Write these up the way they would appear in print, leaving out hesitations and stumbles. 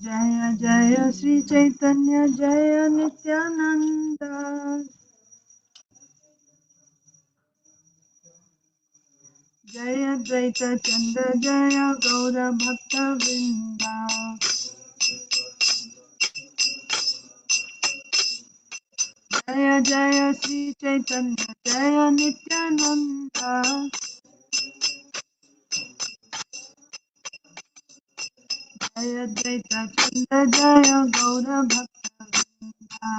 Jaya Jaya Sri Caitanya Jaya Nityananda Jaya Dvaita Chanda Jaya Gaura Bhakta Vrinda Jaya Jaya Sri Caitanya Jaya Nityananda Jaya Dvaita Chanda Jaya Gaura Bhakta Vrinda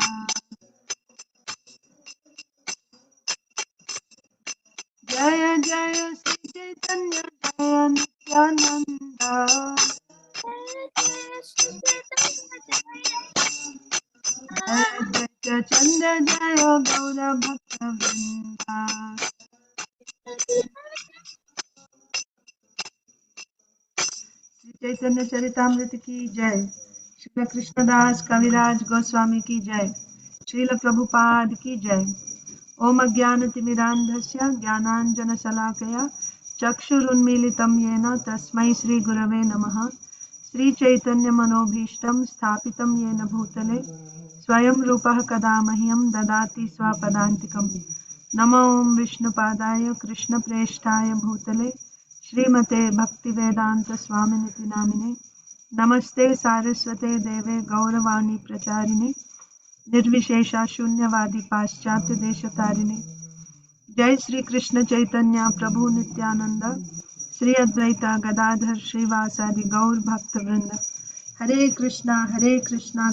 Jaya Jaya Sri Caitanya Jaya Nityananda Jaya Jaya Chanda Jaya Gaura Bhakta Vrinda Sri Chaitanya Charitamrita ki jai. Srila Krishnadas Kaviraj Goswami ki jai. Srila Prabhupada ki jai. Om Ajnanatimidandhasya Jnananjana Salakaya Chakshurunmilitam Yena Tasmai Sri Gurave Namaha Sri Chaitanya Manobhishtam Sthapitam Yena Bhutale Swayam Rupah Kadamahyam Dadati Swapadantikam Namo Om Vishnupadaya Krishna Preshtaya Bhutale Srimate Bhaktivedanta Swaminiti Namine Namaste Saraswate Deve Gauravani Pracharine Nirvishesha Shunyavadi Paschatya Deshatarine Jai Sri Krishna Chaitanya Prabhu Nityananda Sri Advaita Gadadhar Srivasadi Gaur Bhakta Vrinda Hare Krishna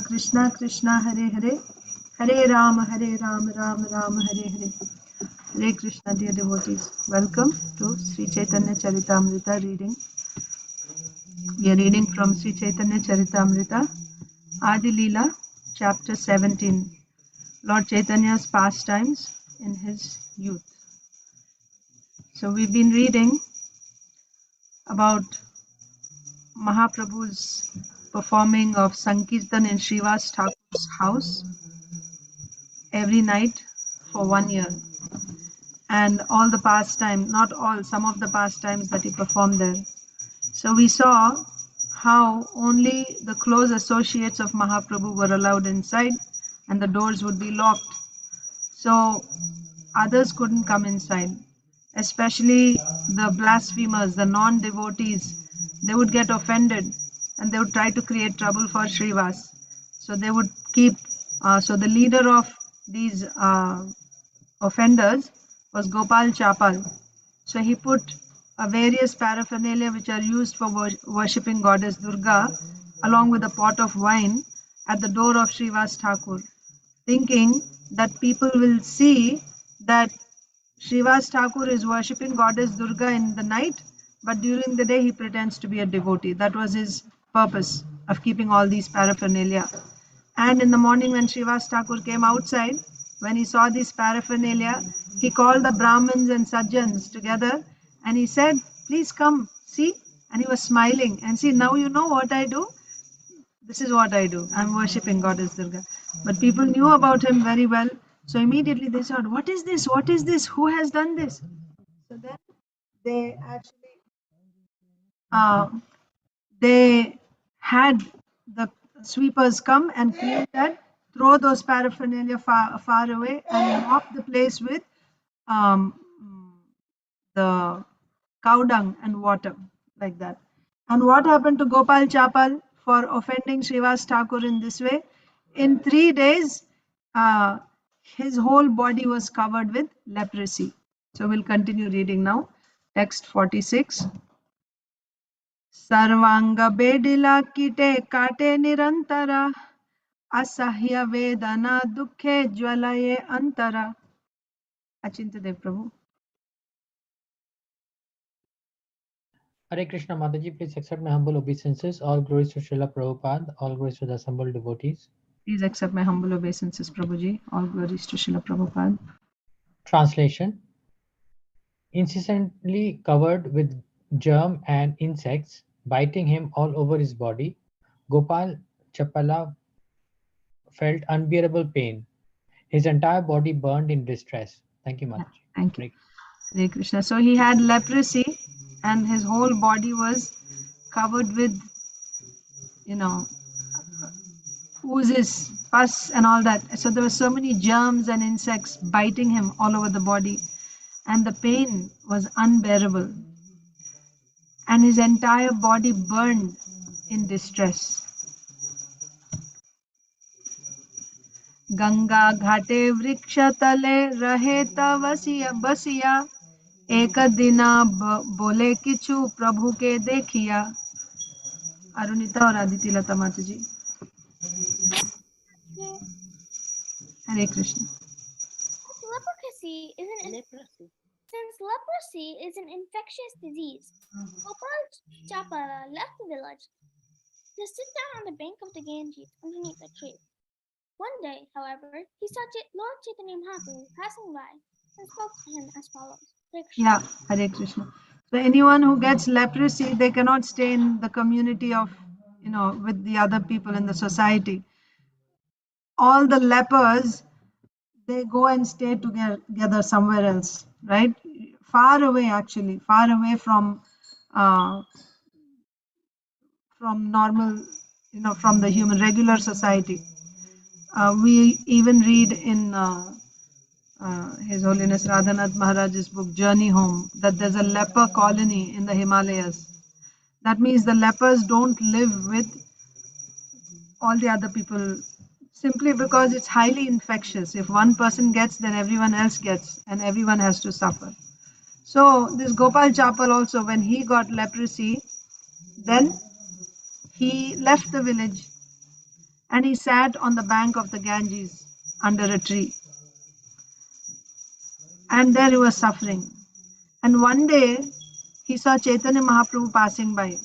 Krishna Krishna Hare Hare Hare Rama Rama Rama Hare Hare Hare Krishna, dear devotees. Welcome to Sri Chaitanya Charitamrita reading. We are reading from Sri Chaitanya Charitamrita, Adi Leela, chapter 17, Lord Chaitanya's pastimes in his youth. So we've been reading about Mahaprabhu's performing of Sankirtan in Srivas Thakur's house every night for 1 year. And all the pastimes, not all, some of the pastimes that he performed there. So we saw how only the close associates of Mahaprabhu were allowed inside and the doors would be locked. So others couldn't come inside, especially the blasphemers, the non-devotees. They would get offended and they would try to create trouble for Srivas. So they would keep, so the leader of these offenders was Gopal Chapal. So he put various paraphernalia which are used for worshipping goddess Durga along with a pot of wine at the door of Srivas Thakur, thinking that people will see that Srivas Thakur is worshipping goddess Durga in the night, but during the day he pretends to be a devotee. That was his purpose of keeping all these paraphernalia. And in the morning when Srivas Thakur came outside, when he saw this paraphernalia, he called the Brahmins and Sajjans together and he said, please come, see. And he was smiling and see, now you know what I do. This is what I do. I'm worshipping goddess Durga. But people knew about him very well. So immediately they said, what is this? What is this? Who has done this? So then they actually they had the sweepers come and clean that, throw those paraphernalia far away and mop the place with the cow dung and water, like that. And what happened to Gopal Chapal for offending Srivas Thakur in this way? In 3 days, his whole body was covered with leprosy. So we'll continue reading now. Text 46. सर्वांग बेडिला कीटे काटे निरंतरा असह्य वेदना दुखे ज्वलये अंतरा. Achintadev Prabhu. Hare Krishna Mataji, please accept my humble obeisances. All glories to Srila Prabhupada, all glories to the assembled devotees. Please accept my humble obeisances, Prabhuji. All glories to Srila Prabhupada. Translation. Incessantly covered with germ and insects, biting him all over his body, Gopal Chapala felt unbearable pain. His entire body burned in distress. Thank you, Mataji. Thank you. Hare Krishna. So he had leprosy and his whole body was covered with, oozes, pus and all that. So there were so many germs and insects biting him all over the body, and the pain was unbearable, and his entire body burned in distress. Ganga घाटे वृक्ष तले रहे तवसिया बसिया एक दिना बोले किछु प्रभु के देखिया. अरुणिता और आदिति लता माता जी. Hare Krishna. Since leprosy is an infectious disease, Gopal Chapala left the village to sit down on the bank of the Ganges underneath a tree. One day, however, he saw Lord Chaitanya Mahaprabhu passing by and spoke to him as follows. Yeah, Hare Krishna. So anyone who gets leprosy, they cannot stay in the community of, with the other people in the society. All the lepers, they go and stay together somewhere else, right? Far away, actually, far away from normal, from the human regular society. We even read in His Holiness Radhanath Maharaj's book Journey Home that there's a leper colony in the Himalayas. That means the lepers don't live with all the other people simply because it's highly infectious. If one person gets, then everyone else gets, and everyone has to suffer. So this Gopal Chapal also, when he got leprosy, then he left the village and he sat on the bank of the Ganges under a tree. And there he was suffering. And one day he saw Chaitanya Mahaprabhu passing by,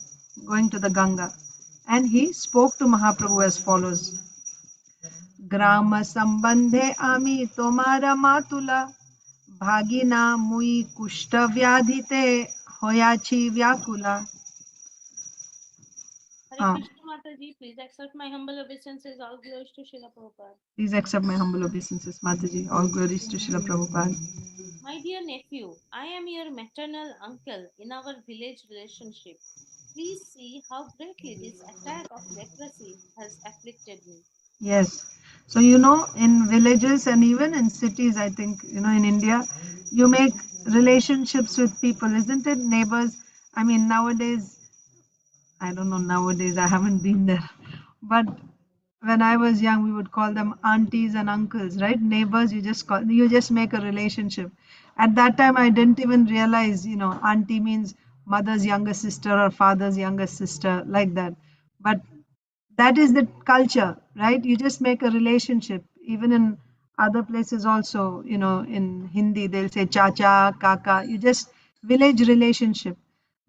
going to the Ganga. And he spoke to Mahaprabhu as follows. Grama sambandhe ami tomara matula bhagina mui kushta vyadhite hoyachi vyakula. Hare Krishna Mataji, please accept my humble obeisances. All glories to Srila Prabhupada. Please accept my humble obeisances, Mataji. All glories to Srila Prabhupada. My dear nephew, I am your maternal uncle in our village relationship. Please see how greatly this attack of leprosy has afflicted me. Yes. So, in villages and even in cities, I think, in India, you make relationships with people, isn't it? Neighbors. I mean, nowadays, I don't know, nowadays, I haven't been there. But when I was young, we would call them aunties and uncles, right? Neighbors, you just make a relationship. At that time, I didn't even realize, auntie means mother's younger sister or father's younger sister, like that. But that is the culture, right? You just make a relationship. Even in other places also, in Hindi, they'll say chacha, kaka. You just village relationship.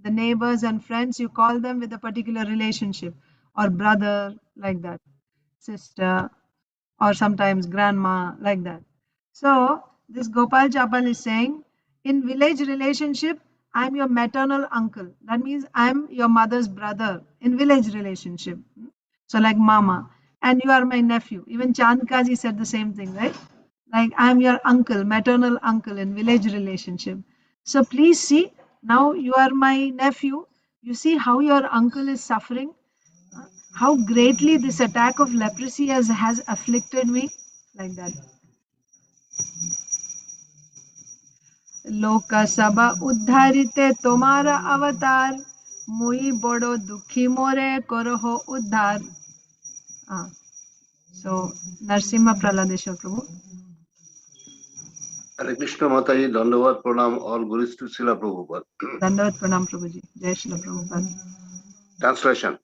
The neighbors and friends, you call them with a particular relationship, or brother, like that, sister, or sometimes grandma, like that. So this Gopal Chapal is saying, in village relationship, I'm your maternal uncle. That means I'm your mother's brother in village relationship. So like mama, and you are my nephew. Even Chandkaji said the same thing, right? Like I'm your uncle, maternal uncle in village relationship. So please see, now you are my nephew. You see how your uncle is suffering, how greatly this attack of leprosy has afflicted me, like that. Loka sabha uddharite tomara avatar, mui bodo dukhi more koroho uddhar. So Narsimha Praladeshwar Prabhu. Hare Krishna Mataji, Dandavat Pranam, all glories to Srila Prabhupada. Dandavat Pranam Prabhuji. Jai Srila Prabhupada. Translation.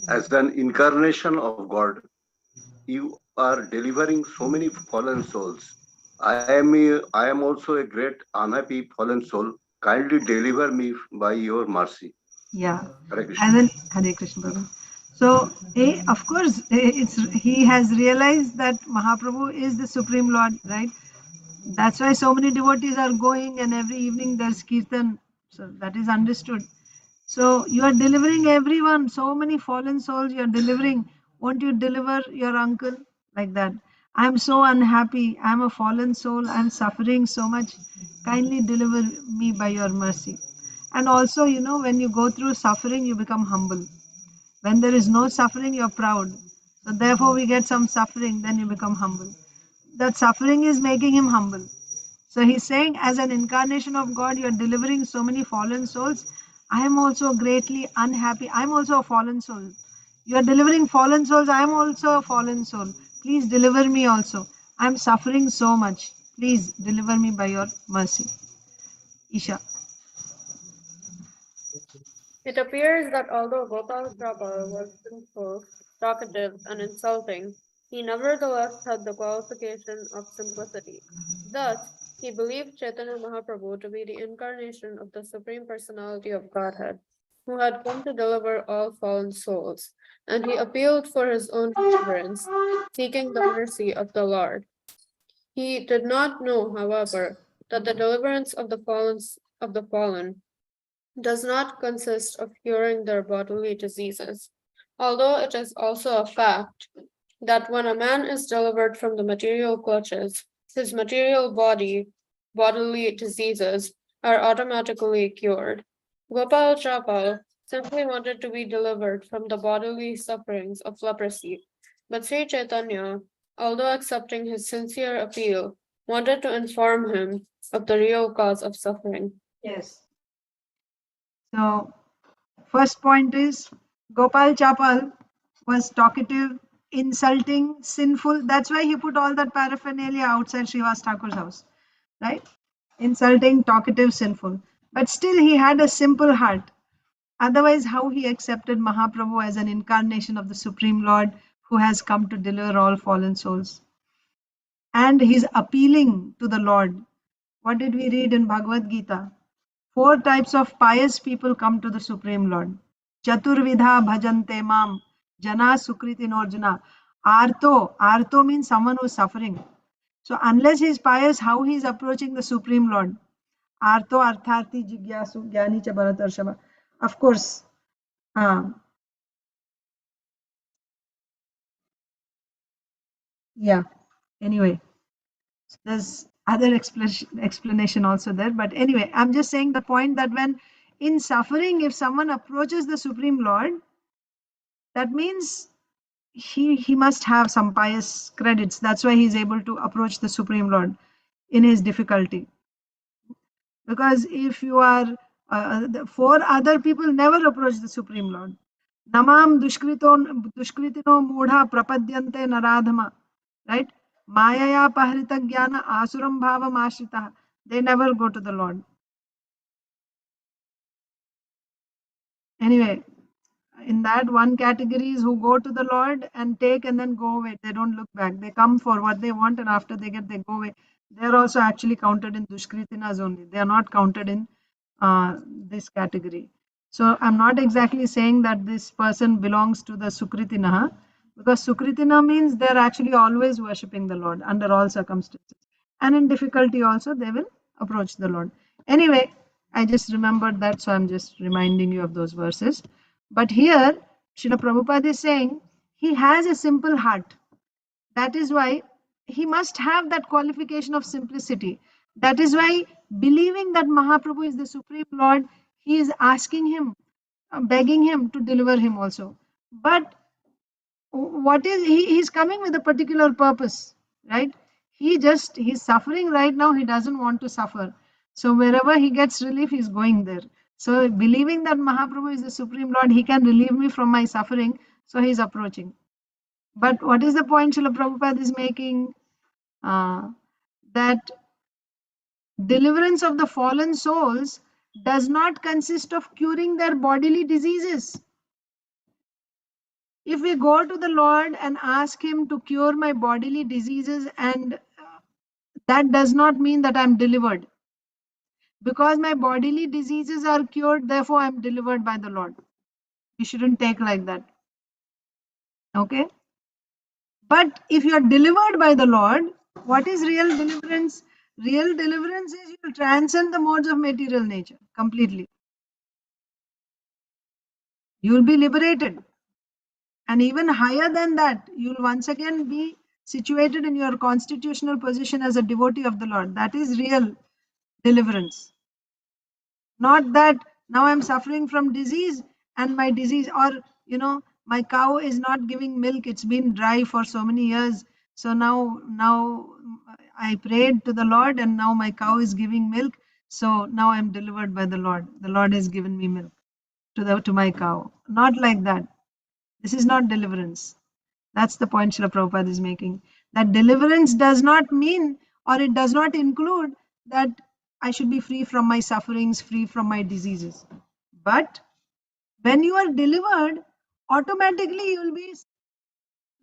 As an incarnation of God, you are delivering so many fallen souls. I am also a great unhappy fallen soul. Kindly deliver me by your mercy. Yeah. Hare Krishna. Hare Krishna Prabhu. So, of course, he has realized that Mahaprabhu is the Supreme Lord, right? That's why so many devotees are going, and every evening there's kirtan. So that is understood. So you are delivering everyone, so many fallen souls you are delivering. Won't you deliver your uncle, like that? I'm so unhappy. I'm a fallen soul. I'm suffering so much. Kindly deliver me by your mercy. And also, when you go through suffering, you become humble. When there is no suffering, you're proud. So therefore we get some suffering, then you become humble. That suffering is making him humble. So he's saying, as an incarnation of God, you're delivering so many fallen souls. I am also greatly unhappy. I'm also a fallen soul. You're delivering fallen souls. I am also a fallen soul. Please deliver me also. I'm suffering so much. Please deliver me by your mercy. Isha. It appears that although Gopal Prabha was sinful, talkative, and insulting, he nevertheless had the qualification of simplicity. Thus, he believed Chaitanya Mahaprabhu to be the incarnation of the Supreme Personality of Godhead, who had come to deliver all fallen souls, and he appealed for his own deliverance, seeking the mercy of the Lord. He did not know, however, that the deliverance of the fallen does not consist of curing their bodily diseases, although it is also a fact that when a man is delivered from the material clutches, his bodily diseases are automatically cured. Gopal Chapal simply wanted to be delivered from the bodily sufferings of leprosy, but Sri Chaitanya, although accepting his sincere appeal, wanted to inform him of the real cause of suffering. Yes. So, first point is Gopal Chapal was talkative, insulting, sinful. That's why he put all that paraphernalia outside Srivas Thakur's house, right? Insulting, talkative, sinful. But still, he had a simple heart. Otherwise, how he accepted Mahaprabhu as an incarnation of the Supreme Lord who has come to deliver all fallen souls? And he's appealing to the Lord. What did we read in Bhagavad Gita? 4 types of pious people come to the Supreme Lord. Chaturvidha bhajante mam, jana sukriti norjuna. Arto means someone who is suffering. So unless he is pious, how he is approaching the Supreme Lord? Arto artharthi jigyasu jnani cha bharatarshava. Of course, yeah. Anyway, there's other explanation also there. But anyway, I'm just saying the point that when in suffering, if someone approaches the Supreme Lord, that means he must have some pious credits. That's why he's able to approach the Supreme Lord in his difficulty. Because if you are, 4 other people never approach the Supreme Lord. Namam dushkritino mudha prapadyante naradhama. Right? Mayaya pahrita jnana asuram bhavam ashrita. They never go to the Lord. Anyway, in that one category is who go to the Lord and take and then go away. They don't look back. They come for what they want and after they get, they go away. They're also actually counted in Dushkritinas only. They are not counted in this category. So I'm not exactly saying that this person belongs to the Sukritina, because Sukritina means they're actually always worshipping the Lord under all circumstances. And in difficulty also, they will approach the Lord. Anyway, I just remembered that, so I'm just reminding you of those verses. But here, Srila Prabhupada is saying he has a simple heart. That is why he must have that qualification of simplicity. That is why, believing that Mahaprabhu is the Supreme Lord, he is asking him, begging him to deliver him also. But what is he's coming with a particular purpose, right? He's suffering right now. He doesn't want to suffer. So wherever he gets relief, he's going there. So believing that Mahaprabhu is the Supreme Lord, he can relieve me from my suffering. So he's approaching. But what is the point Srila Prabhupada is making? That deliverance of the fallen souls does not consist of curing their bodily diseases. If we go to the Lord and ask him to cure my bodily diseases, and that does not mean that I'm delivered. Because my bodily diseases are cured, therefore I'm delivered by the Lord. You shouldn't take like that. Okay? But if you're delivered by the Lord, what is real deliverance? Real deliverance is you transcend the modes of material nature completely. You will be liberated. And even higher than that, you will once again be situated in your constitutional position as a devotee of the Lord. That is real deliverance. Not that now I'm suffering from disease and my disease, or My cow is not giving milk. It's been dry for so many years. So now I prayed to the Lord, and now my cow is giving milk. So now I'm delivered by the Lord. The Lord has given me milk to my cow. Not like that. This is not deliverance. That's the point Srila Prabhupada is making. That deliverance does not mean, or it does not include, that I should be free from my sufferings, free from my diseases. But when you are delivered, automatically you will be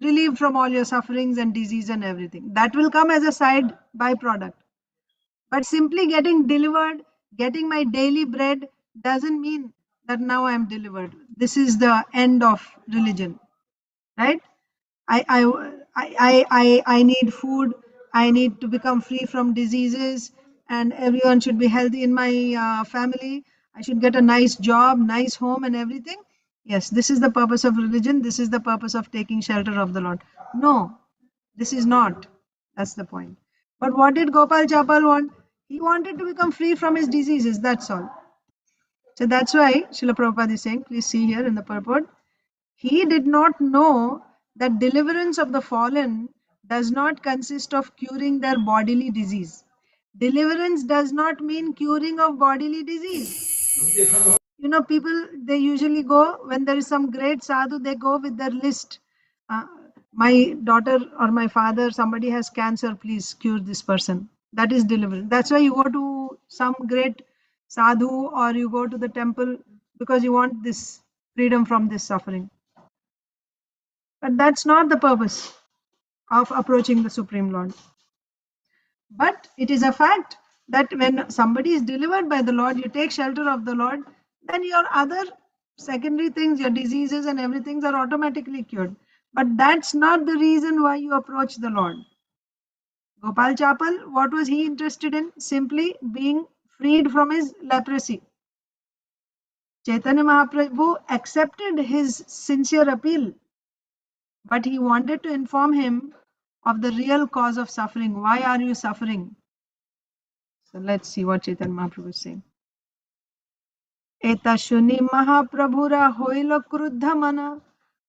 relieved from all your sufferings and disease and everything. That will come as a side byproduct. But simply getting delivered, getting my daily bread, doesn't mean that now I am delivered. This is the end of religion, right? I need food. I need to become free from diseases, and everyone should be healthy in my family. I should get a nice job, nice home, and everything. Yes, this is the purpose of religion. This is the purpose of taking shelter of the Lord. No, this is not. That's the point. But what did Gopal Chapal want? He wanted to become free from his diseases. That's all. So that's why Srila Prabhupada is saying, please see here in the purport. He did not know that deliverance of the fallen does not consist of curing their bodily disease. Deliverance does not mean curing of bodily disease. You know, people, they usually go, when there is some great sadhu, they go with their list. My daughter or my father, somebody has cancer, please cure this person. That is deliverance. That's why you go to some great sadhu or you go to the temple, because you want this freedom from this suffering. But that's not the purpose of approaching the Supreme Lord. But it is a fact that when somebody is delivered by the Lord, you take shelter of the Lord, then your other secondary things, your diseases and everything are automatically cured. But that's not the reason why you approach the Lord. Gopal Chapal, what was he interested in? Simply being freed from his leprosy. Chaitanya Mahaprabhu accepted his sincere appeal, but he wanted to inform him of the real cause of suffering. Why are you suffering? So let's see what Chaitanya Mahaprabhu is saying. Eta shuni Mahaprabhura hoilo kruddha mana,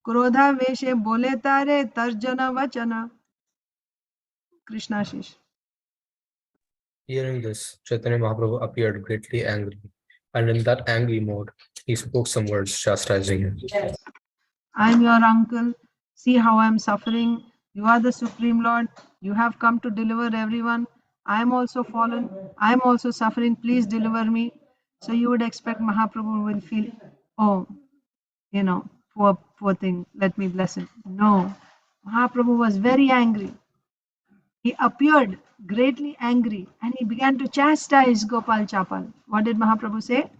krodha veshe bole tare tarjana vachana. Krishna Shish. Hearing this, Chaitanya Mahaprabhu appeared greatly angry, and in that angry mode, he spoke some words chastising him. Yes. I'm your uncle. See how I'm suffering. You are the Supreme Lord. You have come to deliver everyone. I am also fallen. I am also suffering. Please deliver me. So you would expect Mahaprabhu will feel, oh, you know, poor thing. Let me bless him. No. Mahaprabhu was very angry. He appeared greatly angry and he began to chastise Gopal Chapal. What did Mahaprabhu say?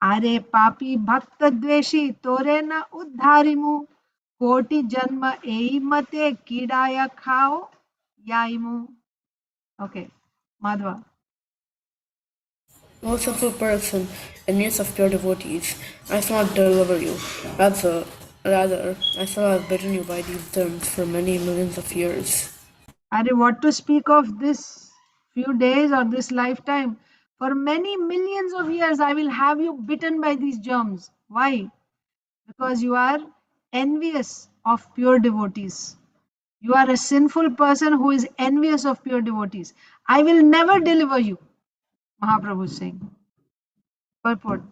Are papi bhakta dveshi tore na uddharimu koti janma ei mate kidaya khao yaimu. Okay, Madhva. O simple person, in use of pure devotees, I shall not deliver you. Rather, I shall have bidden you by these terms for many millions of years. Are what to speak of this few days or this lifetime? For many millions of years, I will have you bitten by these germs. Why? Because you are envious of pure devotees. You are a sinful person who is envious of pure devotees. I will never deliver you, Mahaprabhu is saying. Purport,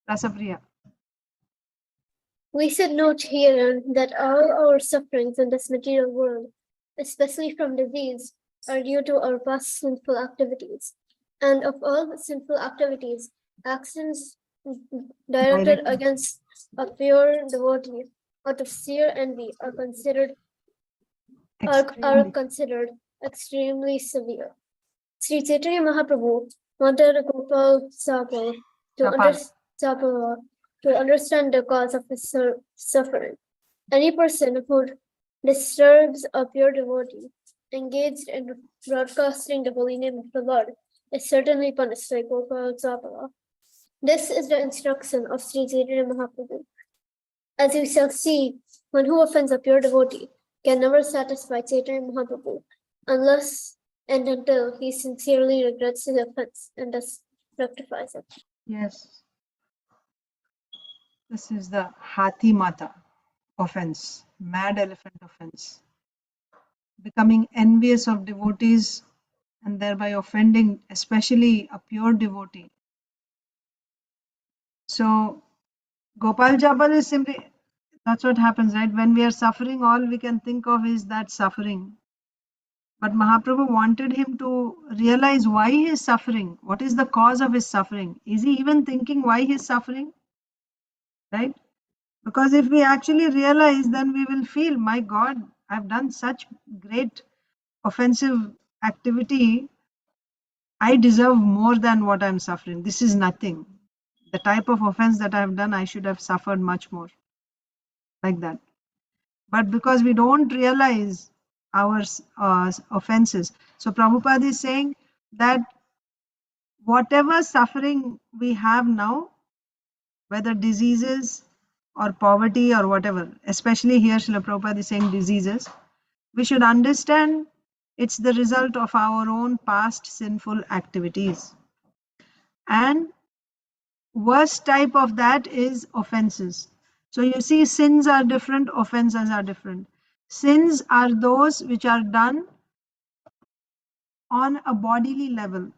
Rasapriya. We should note here that all our sufferings in this material world, especially from disease, are due to our past sinful activities. And of all sinful activities, actions directed against a pure devotee out of sheer envy are considered extremely severe. Sri Chaitanya Mahaprabhu wanted Gopal Chapal to understand the cause of his suffering. Any person who disturbs a pure devotee engaged in broadcasting the holy name of the Lord is certainly punished by Gopal Chapala. This is the instruction of Sri Chaitanya Mahaprabhu. As we shall see, one who offends a pure devotee can never satisfy Chaitanya Mahaprabhu unless and until he sincerely regrets his offense and thus rectifies it. Yes. This is the Hathi Mata. offense, mad elephant offense, becoming envious of devotees and thereby offending especially a pure devotee. So Gopal Jabal is simply, that's what happens, right? When we are suffering, all we can think of is that suffering. But Mahaprabhu wanted him to realize why he is suffering. What is the cause of his suffering? Is he even thinking why he is suffering? Right? Because if we actually realize, then we will feel, my God, I've done such great offensive activity. I deserve more than what I'm suffering. This is nothing. The type of offense that I've done, I should have suffered much more. Like that. But because we don't realize our offenses. So Prabhupada is saying that whatever suffering we have now, whether diseases or poverty or whatever, especially here Srila Prabhupada is saying diseases, we should understand it's the result of our own past sinful activities. And worst type of that is offenses. So you see, sins are different, offenses are different. Sins are those which are done on a bodily level,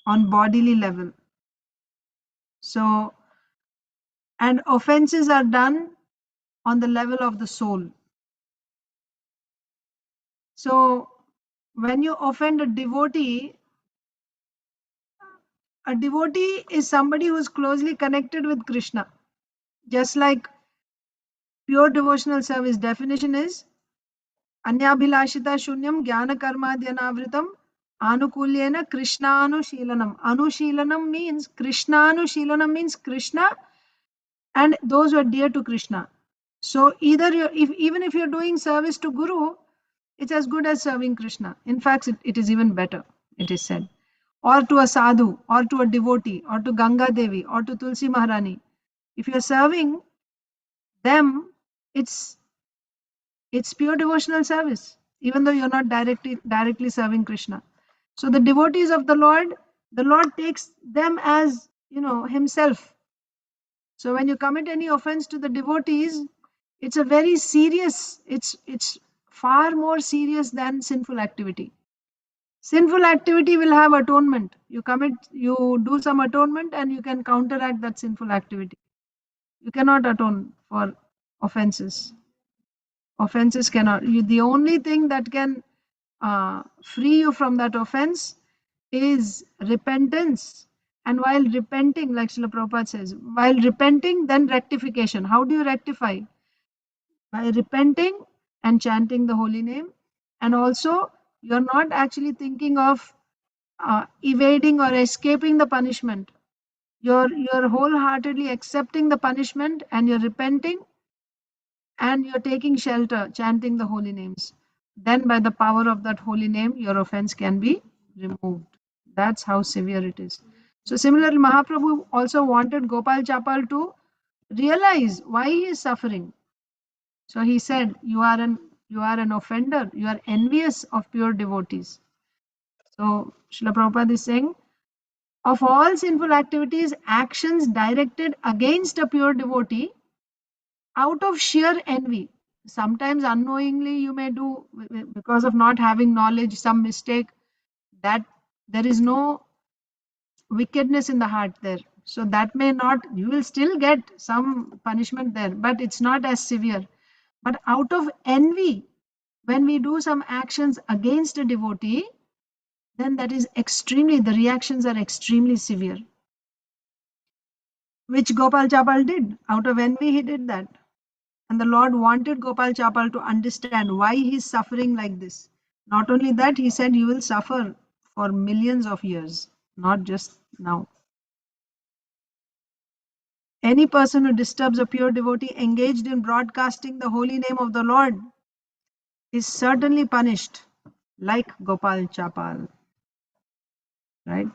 on bodily level. So, and offenses are done on the level of the soul. So when you offend a devotee is somebody who is closely connected with Krishna. Just like pure devotional service definition is Anyabhilashita shunyam jnana karmadhyanavritam anukulyena Krishnaanushilanam. Anushilanam means Krishnaanushilanam means Krishna and those who are dear to Krishna. So either even if you're doing service to Guru, it's as good as serving Krishna. In fact, it is even better, it is said. Or to a sadhu, or to a devotee, or to Ganga Devi, or to Tulsi Maharani. If you're serving them, it's pure devotional service, even though you're not directly serving Krishna. So the devotees of the Lord takes them as himself. So when you commit any offense to the devotees, it's a very serious, it's far more serious than sinful activity. Sinful activity will have atonement. You do some atonement and you can counteract that sinful activity. You cannot atone for offenses. Offenses cannot. The only thing that can free you from that offense is repentance. And while repenting, like Srila Prabhupada says, while repenting, then rectification. How do you rectify? By repenting and chanting the holy name. And also, you're not actually thinking of evading or escaping the punishment. You're wholeheartedly accepting the punishment and you're repenting and you're taking shelter, chanting the holy names. Then by the power of that holy name, your offense can be removed. That's how severe it is. So similarly, Mahaprabhu also wanted Gopal Chapal to realize why he is suffering. So he said, you are an offender, you are envious of pure devotees. So Srila Prabhupada is saying, of all sinful activities, actions directed against a pure devotee out of sheer envy. Sometimes unknowingly you may do, because of not having knowledge, some mistake, that there is no wickedness in the heart there. So that may not, you will still get some punishment there, but it's not as severe. But out of envy, when we do some actions against a devotee, then that is the reactions are extremely severe. Which Gopal Chapal did. Out of envy, he did that. And the Lord wanted Gopal Chapal to understand why he's suffering like this. Not only that, he said, you will suffer for millions of years, not just now. Any person who disturbs a pure devotee engaged in broadcasting the holy name of the Lord is certainly punished, like Gopal Chapal. Right?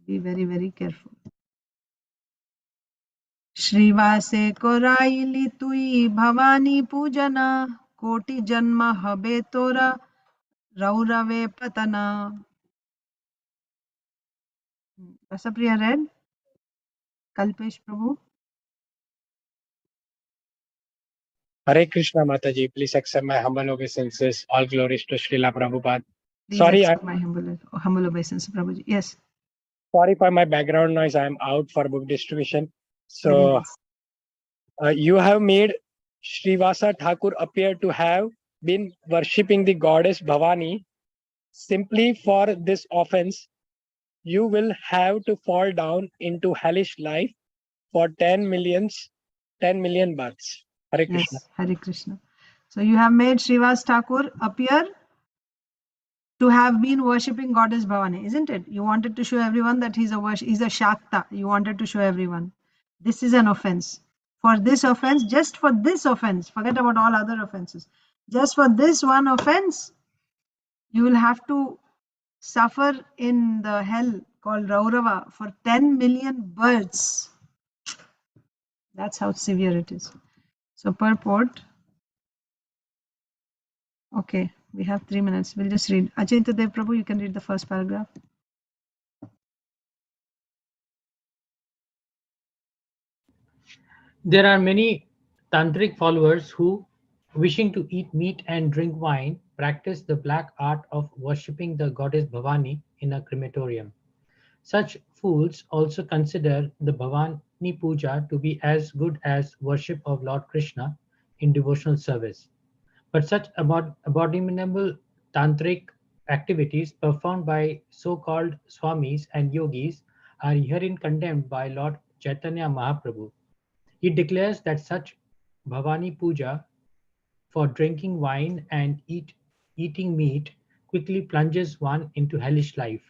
Be very, very careful. श्रीवासे कोराइली तुई भवानी पूजना कोटि जन्म हबे तोरा रौरवे Patna. Rasapriya read. Kalpesh Prabhu. Hare Krishna Mataji, please accept my humble obeisances. All glories to Srila Prabhupada. Please Sorry, accept my humble obeisance, Prabhuji. Yes. sorry for my background noise. I am out for book distribution. Very So nice. you have made Srivasa Thakur appear to have been worshipping the goddess Bhavani. Simply for this offense, you will have to fall down into hellish life for 10 million births. Hare Krishna. Yes, Hare Krishna. So you have made Srivas Thakur appear to have been worshipping goddess Bhavani, isn't it? You wanted to show everyone that he's a Shakta. You wanted to show everyone. This is an offense. For this offense, just for this offense, forget about all other offenses. Just for this one offense, you will have to suffer in the hell called Raurava for 10 million births. That's how severe it is. So purport. Okay, we have 3 minutes. We'll just read. Achintya Dev Prabhu, you can read the first paragraph. There are many tantric followers who, wishing to eat meat and drink wine, practice the black art of worshipping the goddess Bhavani in a crematorium. Such fools also consider the Bhavani Puja to be as good as worship of Lord Krishna in devotional service. But such abominable tantric activities performed by so-called swamis and yogis are herein condemned by Lord Chaitanya Mahaprabhu. He declares that such Bhavani Puja for drinking wine and eating meat quickly plunges one into hellish life.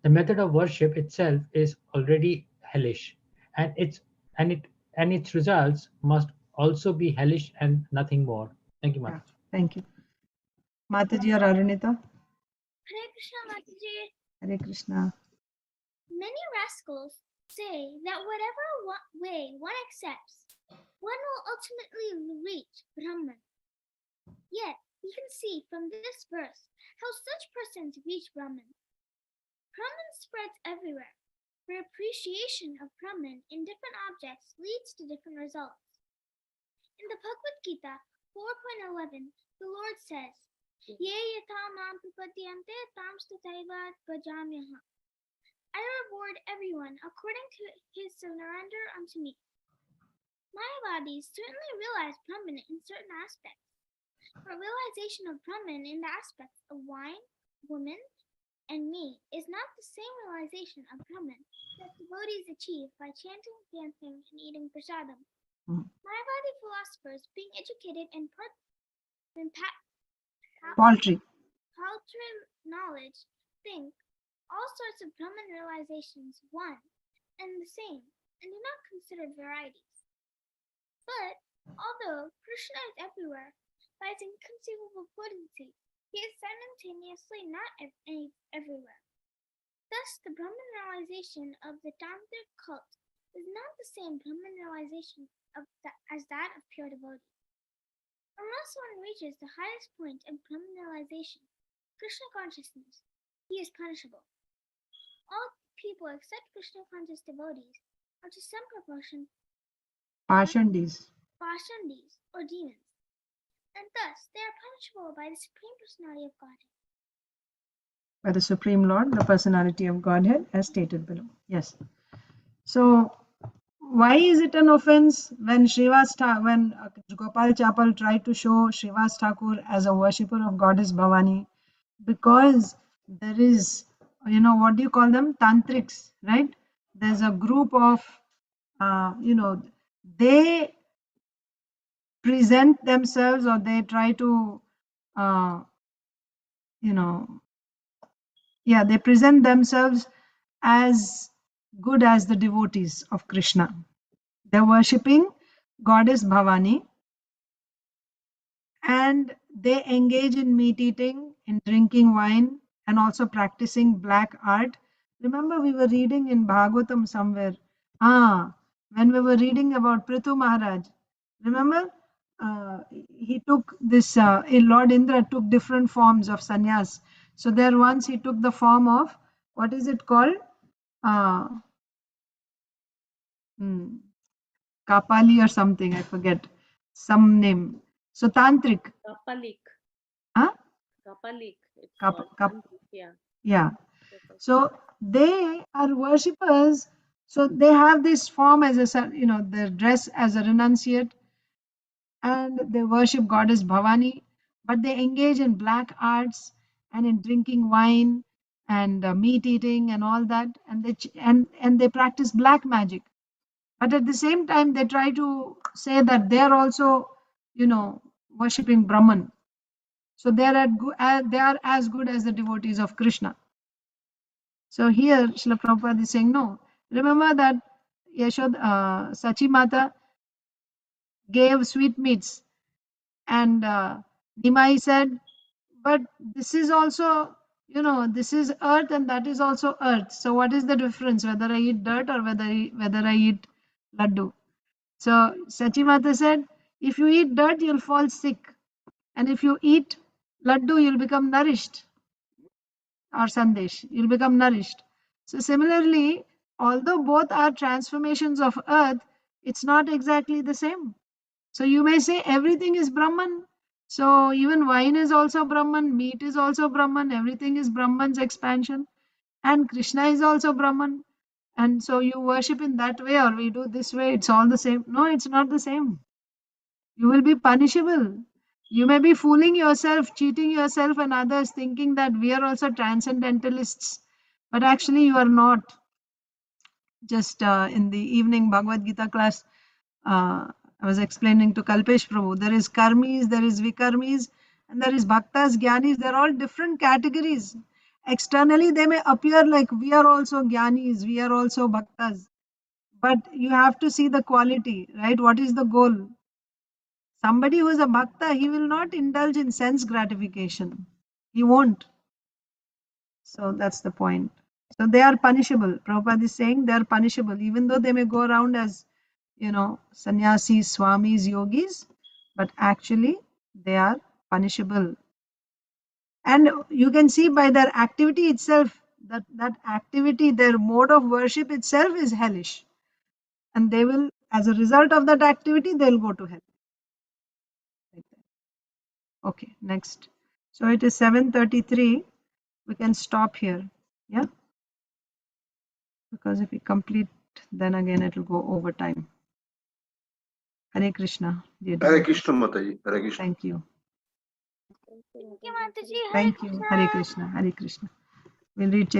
The method of worship itself is already hellish, and its results must also be hellish and nothing more. Thank you, Yeah, Mataji. thank you. Mataji or Arunita? Hare Krishna Mataji. Hare Krishna. Many rascals say that whatever way one accepts, one will ultimately reach Brahman. Yet, we can see from this verse how such persons reach Brahman. Brahman spreads everywhere. For appreciation of Brahman in different objects leads to different results. In the Bhagavad Gita 4.11, the Lord says, Ye yatha mam prapadyante tam tataiva bhajamyaha. I reward everyone according to his surrender unto me. Mayavadis certainly realize Brahman in certain aspects, but realization of Brahman in the aspects of wine, woman, and me is not the same realization of Brahman that devotees achieve by chanting, dancing, and eating prasadam. Mayavadi philosophers, being educated in Paltry knowledge, think all sorts of Brahman realizations one and the same, and do not consider varieties. But although Krishna is everywhere, by his inconceivable potency, he is simultaneously not everywhere. Thus, the Brahman realization of the Tantric cult is not the same Brahman realization as that of pure devotee. Unless one reaches the highest point of Brahman realization, Krishna consciousness, he is punishable. All people except Krishna conscious devotees are to some proportion Pashandis or demons, and thus they are punishable by the Supreme Personality of Godhead. By the Supreme Lord, the Personality of Godhead, as stated below. Yes. So, why is it an offense when Gopal Chapal tried to show Srivas Thakur as a worshipper of goddess Bhavani? Because there is, what do you call them? Tantrics, right? There's a group of, they present themselves, or they try to, they present themselves as good as the devotees of Krishna. They're worshipping goddess Bhavani, and they engage in meat eating, in drinking wine, and also practicing black art. Remember, we were reading in Bhagavatam somewhere, when we were reading about Prithu Maharaj, remember, he took this, Lord Indra took different forms of sannyas. So there once he took the form of, what is it called? Kapali or something, I forget, some name. So tantric. Kapalik. Huh? Kapalik. It's Kap- called kap- tantric, yeah. Yeah. So they are worshippers. So they have this form as a, their dress as a renunciate, and they worship goddess Bhavani, but they engage in black arts and in drinking wine and meat eating and all that, and they practice black magic. But at the same time, they try to say that they are also, worshipping Brahman. So they are as good as the devotees of Krishna. So here, Srila Prabhupada is saying, no. Remember that Sachi Mata gave sweetmeats, and Nimai said, but this is also, this is earth and that is also earth. So what is the difference whether I eat dirt or whether I eat laddu? So Sachi Mata said, if you eat dirt, you'll fall sick. And if you eat laddu, you'll become nourished. Or sandesh, you'll become nourished. So similarly, although both are transformations of earth, it's not exactly the same. So you may say everything is Brahman. So even wine is also Brahman, meat is also Brahman, everything is Brahman's expansion. And Krishna is also Brahman. And so you worship in that way or we do this way, it's all the same. No, it's not the same. You will be punishable. You may be fooling yourself, cheating yourself and others, thinking that we are also transcendentalists. But actually, you are not. Just in the evening Bhagavad Gita class, I was explaining to Kalpesh Prabhu, there is karmis, there is vikarmis, and there is bhaktas, jnanis. They're all different categories. Externally, they may appear like we are also jnanis, we are also bhaktas. But you have to see the quality, right? What is the goal? Somebody who is a bhakta, he will not indulge in sense gratification. He won't. So that's the point. So they are punishable. Prabhupada is saying they are punishable, even though they may go around as, sannyasis, swamis, yogis, but actually they are punishable. And you can see by their activity itself that activity, their mode of worship itself is hellish. And they will, as a result of that activity, they'll go to hell. Like that. Okay, next. So it is 7:33. We can stop here. Yeah. Because if we complete, then again it will go over time. Hare Krishna. Dear Hare devotees. Krishna Mataji. Hare Krishna. Thank you. Thank you, Mataji. Hare Thank you. Krishna. Hare Krishna. Hare Krishna. We'll read